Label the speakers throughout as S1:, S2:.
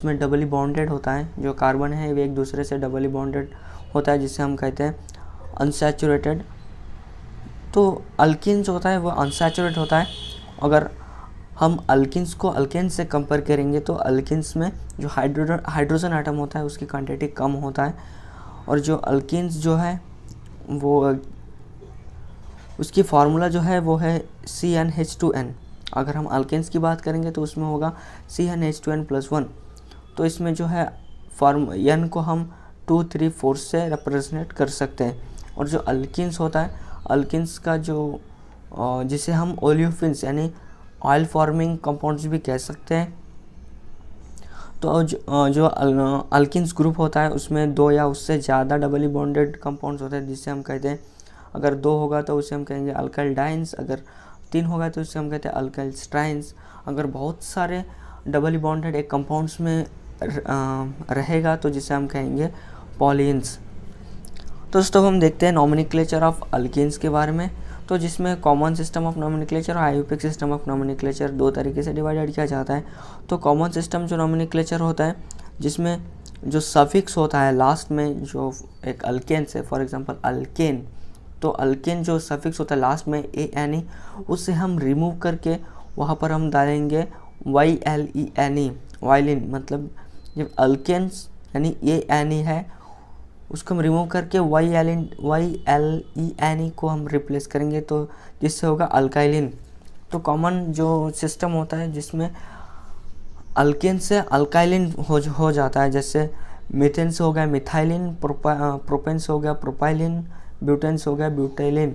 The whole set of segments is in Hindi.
S1: उसमें डबली बॉन्डेड होता है, जो कार्बन है वे एक दूसरे से डबली बॉन्डेड होता है, जिसे हम कहते हैं अनसैचुरेटेड। तो अल्किन्स होता है वो अनसैचुरेट होता है। अगर हम अल्किन्स को अल्केन्स से कंपेयर करेंगे तो अल्किन्स में जो हाइड्रोजन आटम होता है उसकी क्वांटिटी कम होता है, और जो अल्किन्स जो है वो उसकी फार्मूला जो है वो है CnH2n। अगर हम अल्केन्स की बात करेंगे तो उसमें होगा CnH2n+1। तो इसमें जो है फॉर्म n को हम 2, 3, 4 से रिप्रेजेंट कर सकते हैं। और जो अल्किन्स होता है, अल्किन्स का जो जिसे हम ओलियोफिन्स यानी ऑयल फॉर्मिंग कंपाउंड्स भी कह सकते हैं। तो जो अल्किन्स ग्रुप होता है उसमें 2 या उससे ज़्यादा डबली बॉन्डेड कंपाउंड्स होते हैं, जिसे हम कहते हैं, अगर 2 होगा तो उसे हम कहेंगे अल्काइलडाइंस, अगर 3 होगा तो उसे हम कहते हैं अल्काइलस्ट्राइंस। अगर बहुत सारे डबली बॉन्डेड एक कंपाउंड्स में रहेगा तो जिसे हम कहेंगे पॉलीन्स। तो दोस्तों हम देखते हैं नॉमेनक्लेचर ऑफ अल्किन्स के बारे में। तो जिसमें कॉमन सिस्टम ऑफ नॉमेनक्लेचर और आयोपिक सिस्टम ऑफ नॉमेनक्लेचर 2 तरीके से डिवाइडेड किया जाता है। तो कॉमन सिस्टम जो नॉमेनक्लेचर होता है जिसमें जो सफिक्स होता है लास्ट में, जो एक अल्केन से फॉर एग्जांपल अल्केन, तो अल्केन जो सफिक्स होता है लास्ट में ANE, उससे हम रिमूव करके वहाँ पर हम डालेंगे YLENE, वायलिन। मतलब जब अल्केन्स यानी ANE है उसको हम रिमूव करके YLENE को हम रिप्लेस करेंगे, तो जिससे होगा अल्काइलिन। तो कॉमन जो सिस्टम होता है जिसमें अल्केन से अल्काइलिन हो जाता है, जैसे मीथेन से हो गया मिथाइलिन, प्रोपेन से हो गया प्रोपाइलिन, ब्यूटेन से हो गया ब्यूटाइलिन।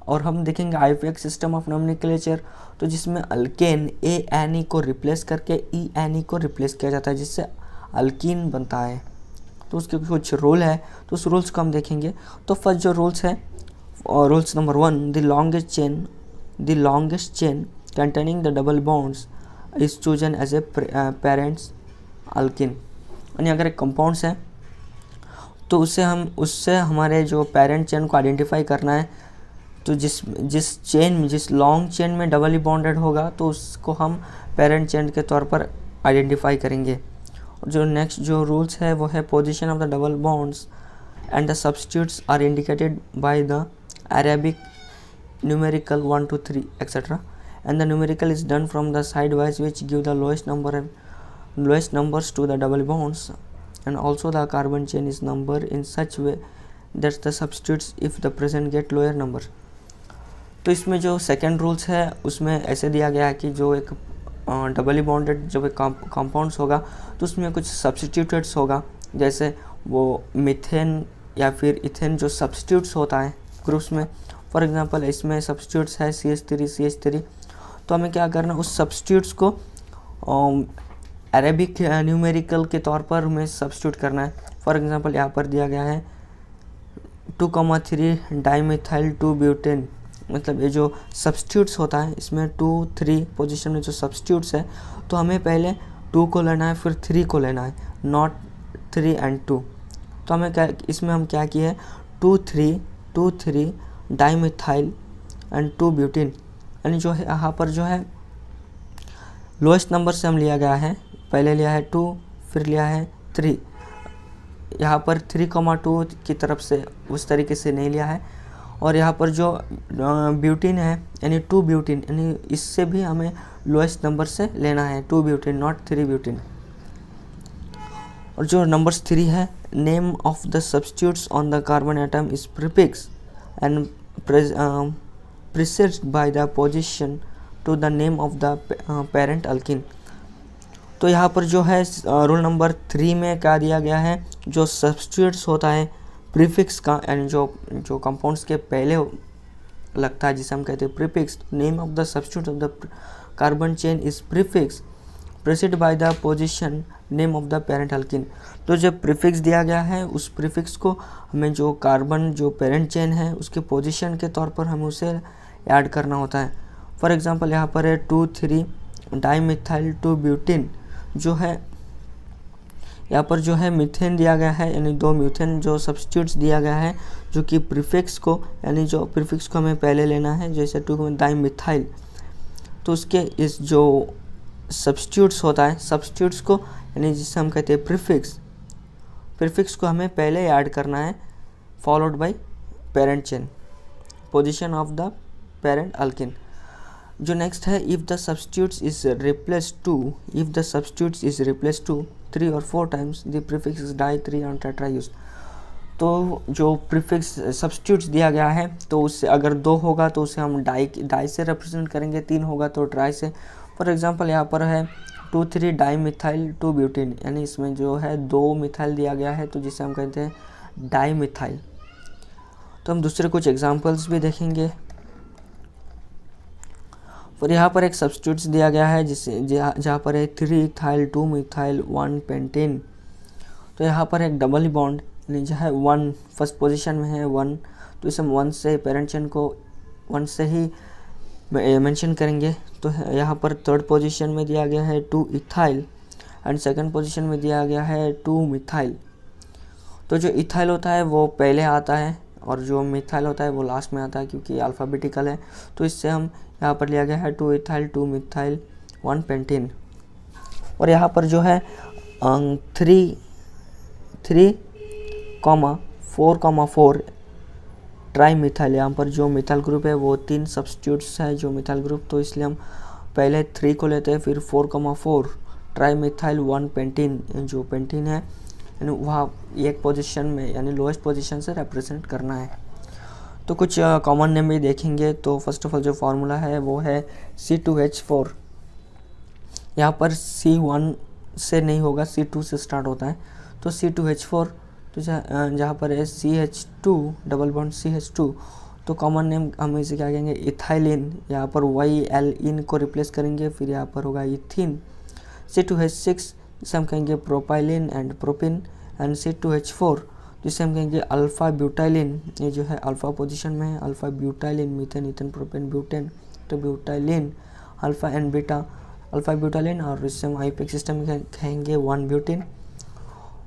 S1: और हम देखेंगे आईयूपीएक सिस्टम ऑफ नॉमेनक्लेचर, तो जिसमें अल्केन ANE को रिप्लेस करके ENE को रिप्लेस किया जाता है, जिससे अल्कीन बनता है। तो उसके कुछ रूल है, तो उस रूल्स को हम देखेंगे। तो फर्स्ट जो रूल्स है, rules number 1, the longest chain containing the double bonds is chosen as a parents alkene. यानी अगर एक कंपाउंड्स है तो उससे हमारे जो पेरेंट चेन को आइडेंटिफाई करना है। तो जिस लॉन्ग चेन में डबली बॉन्डेड होगा तो उसको हम पेरेंट चेन के तौर पर आइडेंटिफाई करेंगे। जो नेक्स्ट जो रूल्स है वो है position of the double bonds and the substituents are indicated by the Arabic numerical 1 to 3 etc. and the numerical is done from the sidewise which give the lowest numbers to the double bonds, and also the carbon chain is numbered in such way that the substitutes if the present get lower number। तो इसमें जो सेकेंड रूल्स है उसमें ऐसे दिया गया है कि जो एक डबली बॉन्डेड जब एक कंपाउंड्स होगा तो उसमें कुछ सब्स्टिट्यूट्स होगा, जैसे वो मीथेन या फिर इथेन जो सब्स्टिट्यूट्स होता है ग्रुप्स में। फॉर एग्जांपल इसमें सब्स्टिट्यूट्स है CH3 तो हमें क्या करना है, उस सब्स्टिट्यूट्स को अरेबिक न्यूमेरिकल के तौर पर हमें सब्स्टिट्यूट करना है। फॉर एग्जांपल यहाँ पर दिया गया है 2,3 डाइमिथाइल 2 ब्यूटेन। मतलब ये जो सब्स्टिट्यूट्स होता है इसमें 2, 3 पोजीशन में जो सब्स्टिट्यूट्स है तो हमें पहले 2 को लेना है फिर 3 को लेना है, नॉट 3 and 2। तो हमें क्या इसमें हम क्या किए 2, 3 डाइमिथाइल एंड 2 ब्यूटेन। यानी जो है यहाँ पर जो है लोएस्ट नंबर से हम लिया गया है, पहले लिया है 2 फिर लिया है 3। यहाँ पर 3,2 की तरफ से उस तरीके से नहीं लिया है। और यहाँ पर जो ब्यूटीन है यानी 2 ब्यूटीन, यानी इससे भी हमें लोएस्ट नंबर से लेना है 2 ब्यूटीन नॉट 3 ब्यूटीन। और जो नंबर्स 3 है, name of the substituents on the carbon atom is prefix and preceded by the position to the name of the parent alkene. तो यहाँ पर जो है रूल नंबर 3 में क्या दिया गया है, जो सब्स्टिट्यूट्स होता है प्रीफिक्स का, यानी जो कंपाउंड्स के पहले लगता है जिसे हम कहते हैं prefix. Name of the substitute of the carbon chain is prefix preceded bye the position name of the parent alkene. तो जब प्रीफिक्स दिया गया है उस प्रीफिक्स को हमें जो कार्बन जो पेरेंट चेन है उसके पोजीशन के तौर पर हमें उसे ऐड करना होता है। फॉर एग्जांपल यहाँ पर है 2, 3 डाइमिथाइल 2 ब्यूटेन। जो है यहाँ पर जो है मीथेन दिया गया है, यानी 2 मीथेन जो सब्स्टिट्यूट्स दिया गया है जो कि प्रीफिक्स को, यानी जो प्रीफिक्स को हमें पहले लेना है, जैसे 2 डाइमिथाइल। तो उसके इस जो सब्स्टिट्यूट्स होता है सब्स्टिट्यूट्स को यानी जिससे हम कहते हैं प्रीफिक्स। प्रीफिक्स को हमें पहले ऐड करना है followed by parent chain, position of the parent alkene. जो नेक्स्ट है, if the substituents is replace to 3 और 4 times the prefix is di 3 और टेट्रा यूज। तो जो प्रीफिक्स सब्स्टिट्यूट्स दिया गया है तो उससे अगर 2 होगा तो उसे हम डाई से रिप्रेजेंट करेंगे, 3 होगा तो ट्राई से। फॉर एग्जांपल यहाँ पर है 2,3 डाई मिथाइल 2 ब्यूटीन, यानी इसमें जो है 2 मिथाइल दिया गया है तो जिसे हम कहते हैं डाई मिथाइल। तो हम दूसरे कुछ एग्जांपल्स भी देखेंगे। और यहाँ पर एक सब्स्टिट्यूट्स दिया गया है जिससे जहाँ पर है 3 इथाइल 2 मिथाइल 1 पेंटेन। तो यहाँ पर एक डबल बॉन्ड जो है 1 फर्स्ट पोजीशन में है 1, तो इसे हम 1 से पेरेंट चेन को 1 से ही मेंशन करेंगे। तो यहाँ पर थर्ड पोजीशन में दिया गया है 2 इथाइल एंड सेकंड पोजीशन में दिया गया है 2 मिथाइल। तो जो इथाइल होता है वो पहले आता है और जो मिथाइल होता है वो लास्ट में आता है क्योंकि अल्फ़ाबेटिकल है। तो इससे हम यहाँ पर लिया गया है 2 इथाइल 2 मिथाइल 1 पेंटेन। और यहाँ पर जो है 3,4,4 ट्राई मिथाइल, यहाँ पर जो मिथाइल ग्रुप है वो 3 सब्स्टिट्यूट्स है जो मिथाइल ग्रुप, तो इसलिए हम पहले 3 को लेते हैं, फिर 4,4 ट्राई मिथाइल 1 पेंटीन, जो पेंटीन है यानी वहाँ एक पोजीशन में यानी लोएस्ट पोजीशन से रिप्रेजेंट करना है। तो कुछ कॉमन नेम भी देखेंगे। तो फर्स्ट ऑफ ऑल जो फार्मूला है वो है C2H4। यहाँ पर C1 से नहीं होगा, C2 से स्टार्ट होता है। तो C2H4, तो जहाँ पर है CH2 डबल बॉन्ड CH2, तो कॉमन नेम हम इसे क्या कहेंगे इथाइलिन। यहाँ पर YL इन को रिप्लेस करेंगे, फिर यहाँ पर होगा इथिन। C2H6 जिसे हम कहेंगे propylene and propyne, and C2H4 जिसे हम कहेंगे अल्फ़ा ब्यूटाइलिन। ये जो है अल्फ़ा पोजीशन में है, alpha butylene, methane ethane propane butane, तो butylene alpha and beta alpha butylene. और इससे हम आईपीएक सिस्टम में कहेंगे 1 ब्यूटिन,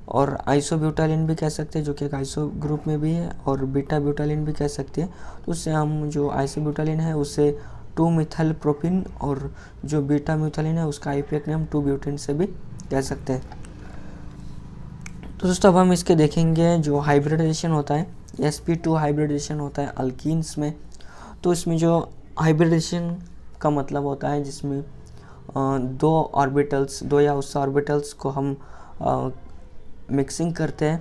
S1: और आइसो ब्यूटाइलिन भी कह सकते हैं जो कि एक आइसो ग्रुप में भी है, और बीटा ब्यूटाइलिन भी कह सकते हैं। तो उससे हम जो आइसो ब्यूटाइलिन है उससे 2 मिथाइल प्रोपिन, और जो बीटा म्यूथाइलिन है उसका आईपीएक नेम 2 ब्यूटिन से भी कह सकते हैं। तो दोस्तों अब हम इसके देखेंगे जो हाइब्रिडाइजेशन होता है, sp2 हाइब्रिडाइजेशन होता है अल्कीन्स में। तो इसमें जो हाइब्रिडाइजेशन का मतलब होता है जिसमें 2 ऑर्बिटल्स, 2 या उससे ऑर्बिटल्स को हम मिक्सिंग करते हैं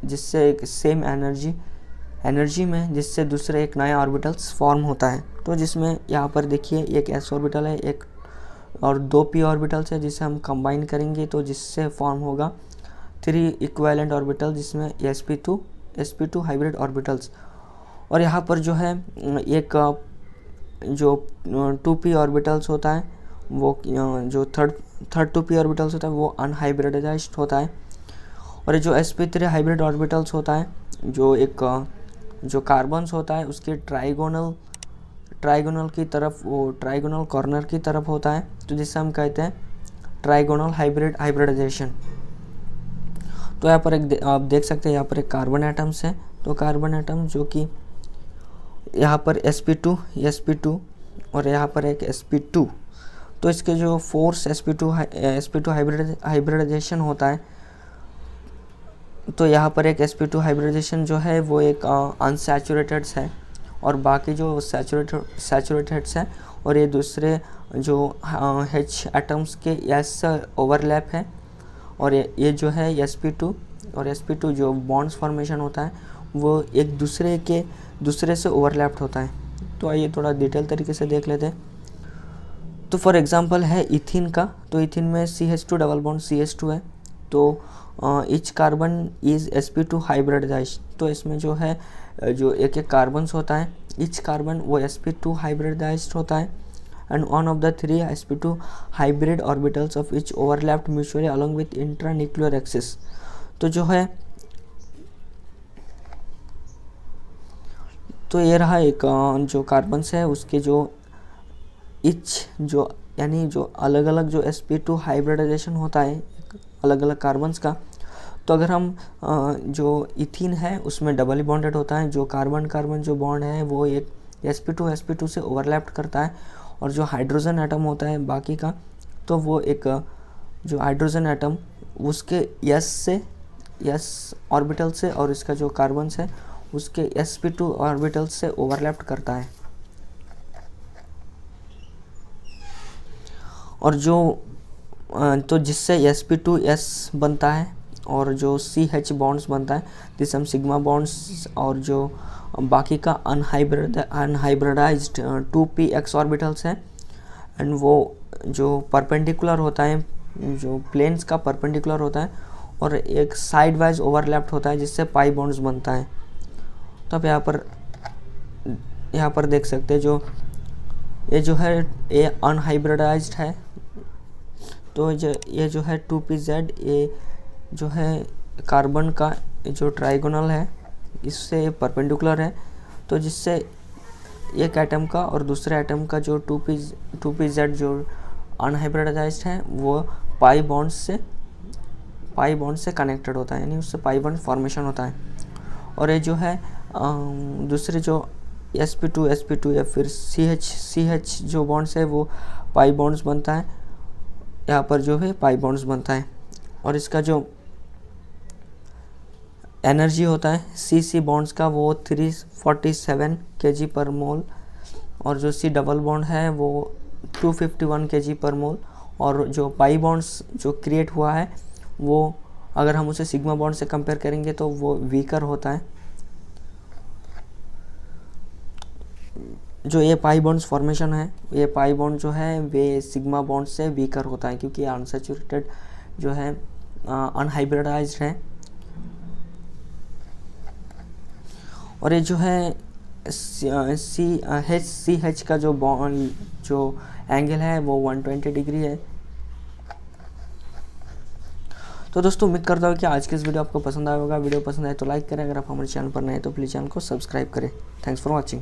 S1: जिससे एक सेम एनर्जी में जिससे दूसरे एक नया ऑर्बिटल्स फॉर्म होता है। तो जिसमें यहाँ पर देखिए एक s ऑर्बिटल है, एक और 2 p ऑर्बिटल्स है जिसे हम कंबाइन करेंगे तो जिससे फॉर्म होगा 3 इक्विवेलेंट ऑर्बिटल जिसमें sp2 हाइब्रिड ऑर्बिटल्स। और यहाँ पर जो है एक जो 2p ऑर्बिटल्स होता है वो जो थर्ड 2p ऑर्बिटल्स होता है वो अनहाइब्रिडाइज्ड होता है। और जो sp3 हाइब्रिड ऑर्बिटल्स होता है जो एक जो कार्बन्स होता है उसके ट्राइगोनल की तरफ, वो ट्राइगोनल कॉर्नर की तरफ होता है, तो जिसे हम कहते हैं ट्राइगोनल हाइब्रिडाइजेशन। तो यहाँ पर आप देख सकते हैं यहाँ पर एक कार्बन एटम्स है, तो कार्बन एटम जो कि यहाँ पर sp2 और यहाँ पर एक sp2, तो इसके जो फोर्स sp2 हाइब्रिडाइजेशन होता है, तो यहाँ पर एक sp2 हाइब्रिडाइजेशन जो है वो एक अनसैचुरेटेड्स है और बाकी जो सैचुरेटेड्स है, और ये दूसरे जो H एटम्स के S ओवरलैप है। और ये जो है sp2 और sp2 जो बॉन्ड्स फॉर्मेशन होता है वो एक दूसरे से ओवरलैप्ड होता है। तो आइए थोड़ा डिटेल तरीके से देख लेते हैं। तो फॉर एग्जांपल है इथिन का, तो इथिन में CH2 डबल बॉन्ड CH2 है, तो each carbon is sp2 hybridised. तो इसमें जो है जो एक कार्बन्स होता है, ईच कार्बन वो sp2 हाइब्रिडाइज्ड होता है, and one of the 3 sp2 hybrid orbitals of which overlapped mutually along with intranuclear axis। तो जो है तो ये रहा एक जो कार्बन्स है उसके जो इच जो यानी जो अलग अलग जो sp2 हाइब्रिडाइजेशन होता है अलग अलग कार्बन्स का। तो अगर हम जो इथिन है उसमें डबली बॉन्डेड होता है, जो कार्बन जो बॉन्ड है वो एक sp2 से ओवरलैप्ड करता है, और जो हाइड्रोजन एटम होता है बाकी का, तो वो एक जो हाइड्रोजन एटम उसके s ऑर्बिटल से और इसका जो कार्बन है उसके sp2 ऑर्बिटल से ओवरलैप करता है। और जो तो जिससे sp2s बनता है और जो CH बॉन्ड्स बनता है जिससे हम सिग्मा बॉन्ड्स और जो बाकी का अनहाइब्रिडाइज्ड 2p ऑर्बिटल्स हैं एंड वो जो परपेंडिकुलर होता है, जो प्लेन्स का परपेंडिकुलर होता है और एक साइड वाइज ओवरलैप्ड होता है जिससे पाई बॉन्ड्स बनता है। तो अब यहाँ पर देख सकते हैं जो ये जो है ये अनहाइब्रिडाइज्ड है, तो ये जो है 2pz ये जो है कार्बन का जो ट्राइगोनल है इससे परपेंडिकुलर है, तो जिससे एक एटम का और दूसरे एटम का जो 2pz जो अनहाइब्रिडाइज्ड है वो पाई बॉन्ड से कनेक्टेड होता है, यानी उससे पाई बॉन्ड फॉर्मेशन होता है। और ये जो है दूसरे जो sp2 या फिर CH जो बॉन्ड्स है वो पाई बॉन्ड्स बनता है, यहाँ पर जो है पाई बॉन्ड्स बनता है। और इसका जो एनर्जी होता है C बॉन्ड्स का वो 347 kg पर मोल, और जो C डबल बॉन्ड है वो 251 kg पर मोल। और जो पाई बॉन्ड्स जो क्रिएट हुआ है वो अगर हम उसे सिग्मा बॉन्ड से कंपेयर करेंगे तो वो वीकर होता है। जो ये पाई बॉन्ड्स फॉर्मेशन है, ये पाई बॉन्ड जो है वे सिग्मा बॉन्ड से वीकर होता है क्योंकि अनसैचुरेटेड जो है अनहाइब्रिडाइज्ड है। और ये जो है CH का जो बॉन्ड जो एंगल है वो 120 डिग्री है। तो दोस्तों उम्मीद करता हूँ कि आज की इस वीडियो आपको पसंद आया होगा। वीडियो पसंद आए तो लाइक करें, अगर आप हमारे चैनल पर नए हैं तो प्लीज़ चैनल को सब्सक्राइब करें। Thanks for watching.